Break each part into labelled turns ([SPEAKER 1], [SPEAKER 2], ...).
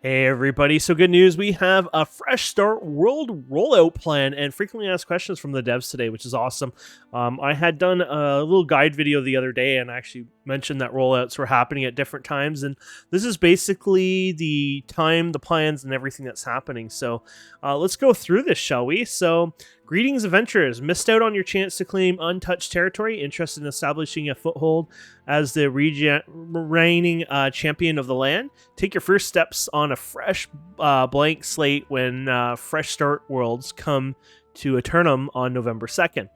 [SPEAKER 1] Hey everybody, so good news, we have a fresh start world rollout plan and frequently asked questions from the devs today, which is awesome. I had done a little guide video the other day and actually mentioned that rollouts were happening at different times, and this is basically the time, the plans, and everything that's happening. So let's go through this, shall we? So greetings adventurers, missed out on your chance to claim untouched territory, interested in establishing a foothold as the reigning champion of the land? Take your first steps on a fresh blank slate when Fresh Start Worlds come to Aeternum on November 2nd.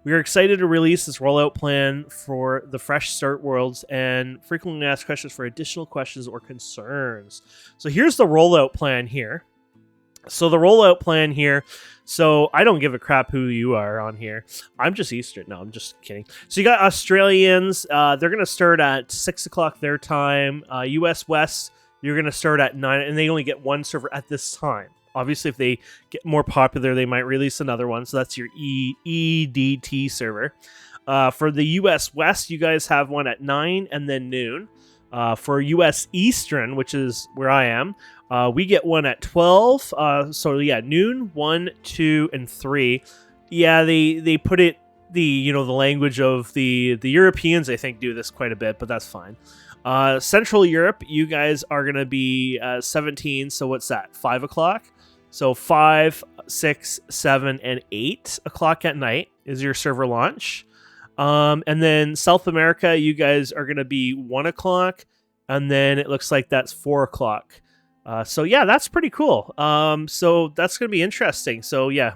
[SPEAKER 1] We are excited to release this rollout plan for the Fresh Start Worlds and frequently asked questions for additional questions or concerns. So here's the rollout plan here. So I don't give a crap who you are on here. I'm just Eastern. No, I'm just kidding. So you got Australians. They're going to start at 6 o'clock their time. US West, you're going to start at 9, and they only get one server at this time. Obviously, if they get more popular, they might release another one. So that's your EDT server. For the US West, you guys have one at 9 and then noon. For US Eastern, which is where I am, we get one at 12. So yeah, noon, 1, 2, and 3. Yeah, they put it the language of the Europeans, I think, do this quite a bit, but that's fine. Central Europe, you guys are gonna be 17. So what's that? 5 o'clock. So 5, 6, 7, and 8 o'clock at night is your server launch. And then South America, you guys are going to be 1 o'clock, and then it looks like that's 4 o'clock. So yeah, that's pretty cool. So that's going to be interesting. So yeah,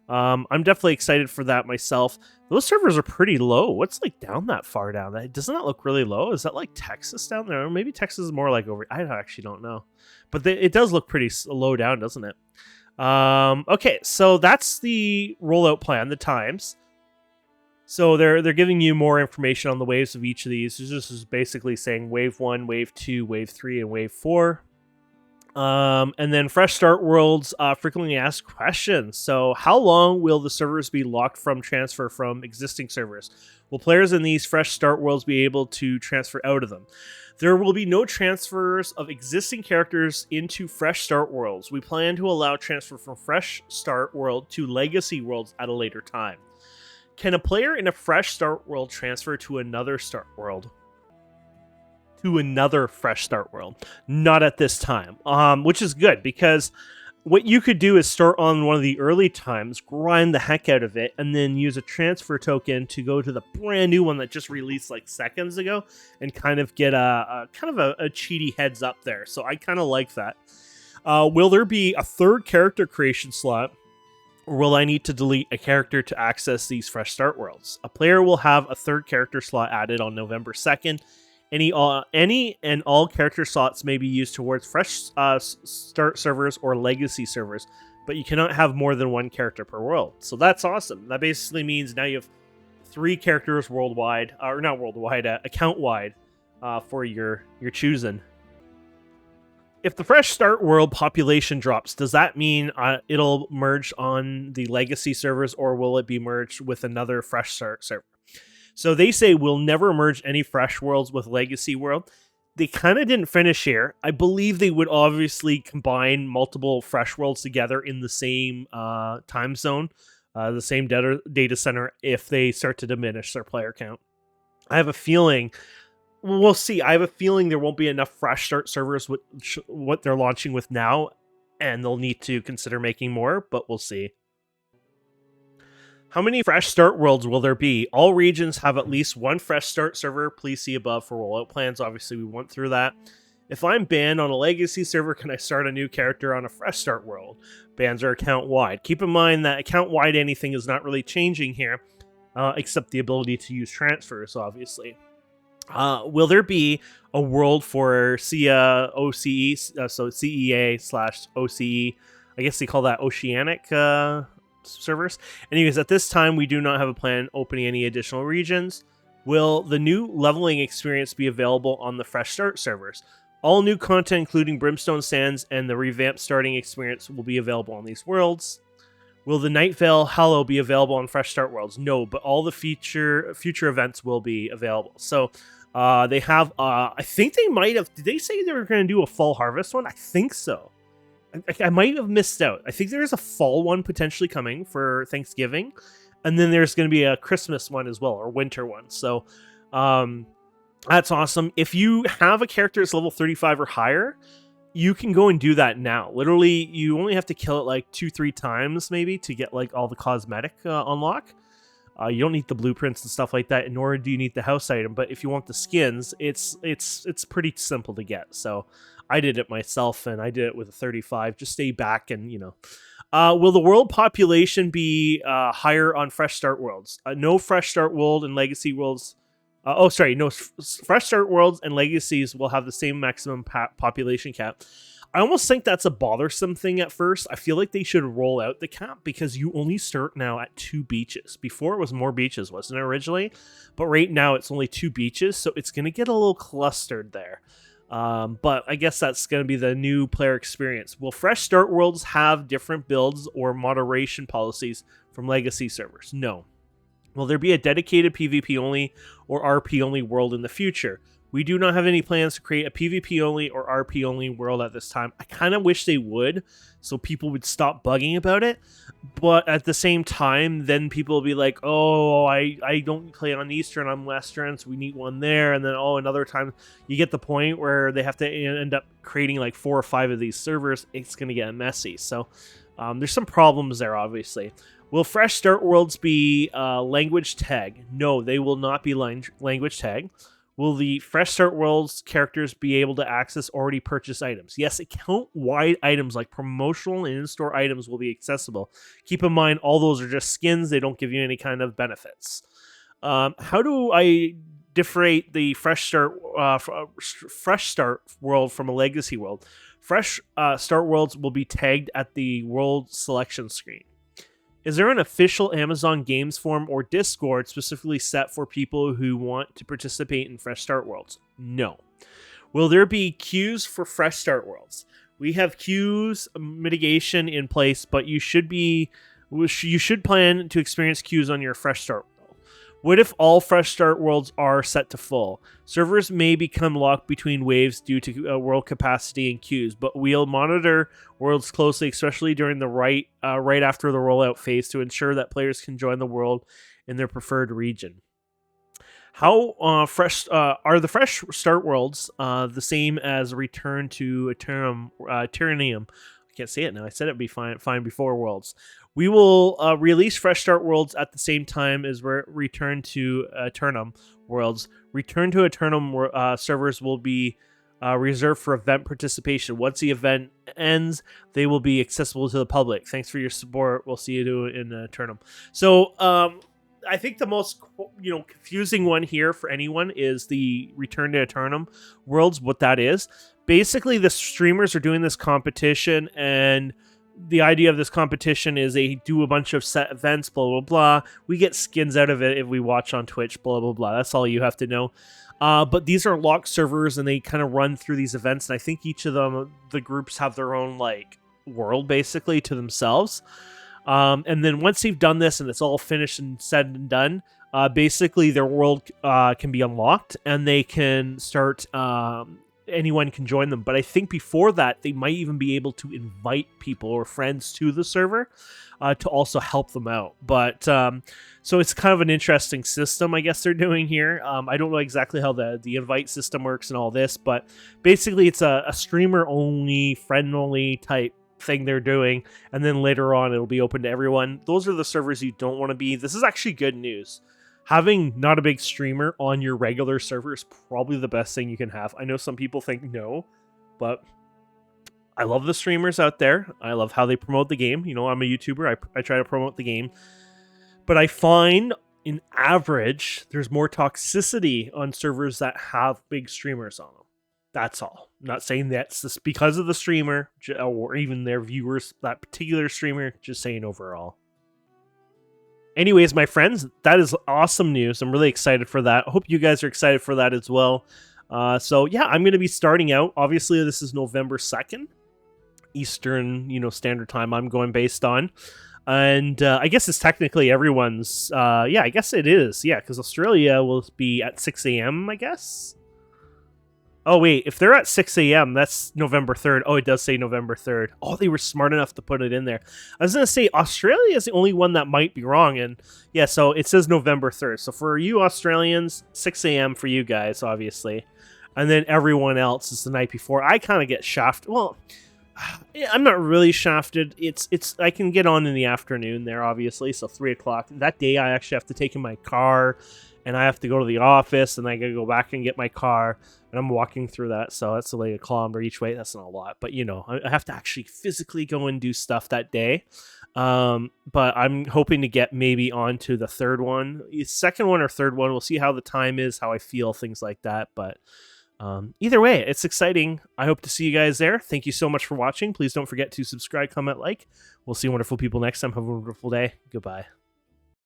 [SPEAKER 1] I'm definitely excited for that myself. Those servers are pretty low. What's like down that far down? Doesn't that look really low? Is that like Texas down there? Or maybe Texas is more like over. I actually don't know, but it does look pretty low down, doesn't it? Okay, so that's the rollout plan, the times. So they're giving you more information on the waves of each of these. This is basically saying wave 1, wave 2, wave 3, and wave 4. And then Fresh Start Worlds frequently asked questions. So how long will the servers be locked from transfer from existing servers? Will players in these Fresh Start Worlds be able to transfer out of them? There will be no transfers of existing characters into Fresh Start Worlds. We plan to allow transfer from Fresh Start World to Legacy Worlds at a later time. Can a player in a Fresh Start World transfer to another Start World? To another Fresh Start World? Not at this time, which is good, because what you could do is start on one of the early times, grind the heck out of it, and then use a transfer token to go to the brand new one that just released like seconds ago and kind of get a cheaty heads up there. So I kind of like that. Will there be a third character creation slot? Or will I need to delete a character to access these Fresh Start Worlds? A player will have a third character slot added on November 2nd. Any and all character slots may be used towards Fresh Start servers or Legacy servers, but you cannot have more than one character per world. So that's awesome. That basically means now you have 3 characters worldwide, or not worldwide, account-wide for your choosing. If the Fresh Start World population drops, does that mean it'll merge on the Legacy servers, or will it be merged with another Fresh Start server? So they say we'll never merge any Fresh Worlds with Legacy World. They kind of didn't finish here. I believe they would obviously combine multiple Fresh Worlds together in the same time zone, the same data center, if they start to diminish their player count. I have a feeling... We'll see. I have a feeling there won't be enough Fresh Start servers with what they're launching with now, and they'll need to consider making more, but we'll see. How many Fresh Start Worlds will there be? All regions have at least one Fresh Start server. Please see above for rollout plans. Obviously, we went through that. If I'm banned on a Legacy server, can I start a new character on a Fresh Start World? Bans are account-wide. Keep in mind that account-wide anything is not really changing here, except the ability to use transfers, obviously. Will there be a world for OCE, so CEA/OCE? I guess they call that Oceanic servers. Anyways, at this time, we do not have a plan opening any additional regions. Will the new leveling experience be available on the Fresh Start servers? All new content, including Brimstone Sands and the revamped starting experience, will be available on these worlds. Will the Night Vale Hollow be available on Fresh Start Worlds? No, but all the future events will be available. So They have, I think they might have, did they say they were going to do a fall harvest one? I think so. I might have missed out. I think there's a fall one potentially coming for Thanksgiving. And then there's going to be a Christmas one as well, or winter one. So that's awesome. If you have a character that's level 35 or higher, you can go and do that now. Literally, you only have to kill it like 2-3 times maybe to get like all the cosmetic unlock. You don't need the blueprints and stuff like that, nor do you need the house item. But if you want the skins, it's pretty simple to get. So I did it myself, and I did it with a 35. Just stay back and, will the world population be higher on Fresh Start worlds? No Fresh Start world and Legacy worlds. No Fresh Start worlds and Legacies will have the same maximum population cap. I almost think that's a bothersome thing at first. I feel like they should roll out the cap because you only start now at 2 beaches. Before it was more beaches, wasn't it originally? But right now it's only 2 beaches, so it's going to get a little clustered there. But I guess that's going to be the new player experience. Will Fresh Start worlds have different builds or moderation policies from Legacy servers? No. Will there be a dedicated PvP only or RP only world in the future? We do not have any plans to create a PvP only or RP only world at this time. I kind of wish they would, so people would stop bugging about it. But at the same time, then people will be like, oh, I don't play on Eastern, I'm Western, so we need one there. And then, another time, you get the point where they have to end up creating like 4 or 5 of these servers. It's going to get messy. So there's some problems there, obviously. Will Fresh Start worlds be language tag? No, they will not be language tag. Will the Fresh Start worlds characters be able to access already purchased items? Yes, account-wide items like promotional and in-store items will be accessible. Keep in mind, all those are just skins. They don't give you any kind of benefits. How do I differentiate the Fresh Start world from a Legacy world? Fresh Start worlds will be tagged at the world selection screen. Is there an official Amazon Games forum or Discord specifically set for people who want to participate in Fresh Start worlds? No. Will there be queues for Fresh Start worlds? We have queues mitigation in place, but you should plan to experience queues on your Fresh Start world. What if all Fresh Start worlds are set to full? Servers may become locked between waves due to world capacity and queues, but we'll monitor worlds closely, especially during the right after the rollout phase, to ensure that players can join the world in their preferred region. How are the Fresh Start worlds the same as Return to Aeternum? I can't say it now. I said it'd be fine before worlds. We will release Fresh Start worlds at the same time as Return to Aeternum worlds. Return to Aeternum servers will be reserved for event participation. Once the event ends, they will be accessible to the public. Thanks for your support. We'll see you in Aeternum. So I think the most confusing one here for anyone is the Return to Aeternum worlds, what that is. Basically, the streamers are doing this competition, and the idea of this competition is they do a bunch of set events, blah, blah, blah. We get skins out of it if we watch on Twitch, blah, blah, blah. That's all you have to know. But these are locked servers, and they kind of run through these events, and I think each of them, the groups have their own world, basically, to themselves. And then once they've done this, and it's all finished and said and done, basically their world can be unlocked, and they can start... anyone can join them, but I think before that they might even be able to invite people or friends to the server to also help them out. But so it's kind of an interesting system, I guess they're doing here. I don't know exactly how the invite system works and all this, but basically it's a streamer only, friend only type thing they're doing, and then later on it'll be open to everyone. Those are the servers you don't want to be. This is actually good news. Having not a big streamer on your regular server is probably the best thing you can have. I know some people think no, but I love the streamers out there. I love how they promote the game. I'm a YouTuber. I try to promote the game. But I find, in average, there's more toxicity on servers that have big streamers on them. That's all. I'm not saying that's just because of the streamer or even their viewers, that particular streamer, just saying overall. Anyways, my friends, that is awesome news. I'm really excited for that. I hope you guys are excited for that as well. So yeah, I'm going to be starting out. Obviously, this is November 2nd, Eastern, Standard Time I'm going based on. And I guess it's technically everyone's. Yeah, I guess it is. Yeah, because Australia will be at 6 a.m., I guess. Oh, wait. If they're at 6 a.m., that's November 3rd. Oh, it does say November 3rd. Oh, they were smart enough to put it in there. I was going to say Australia is the only one that might be wrong. And yeah, so it says November 3rd. So for you Australians, 6 a.m. for you guys, obviously. And then everyone else is the night before. I kind of get shafted. Well, I'm not really shafted. It's I can get on in the afternoon there, obviously. So 3 o'clock. That day, I actually have to take in my car. And I have to go to the office. And I got to go back and get my car. And I'm walking through that, so that's like a kilometer each way. That's not a lot, but you know, I have to actually physically go and do stuff that day. But I'm hoping to get maybe onto the third one, second one or third one. We'll see how the time is, how I feel, things like that. But either way, it's exciting. I hope to see you guys there. Thank you so much for watching. Please don't forget to subscribe, comment, like. We'll see wonderful people next time. Have a wonderful day. Goodbye.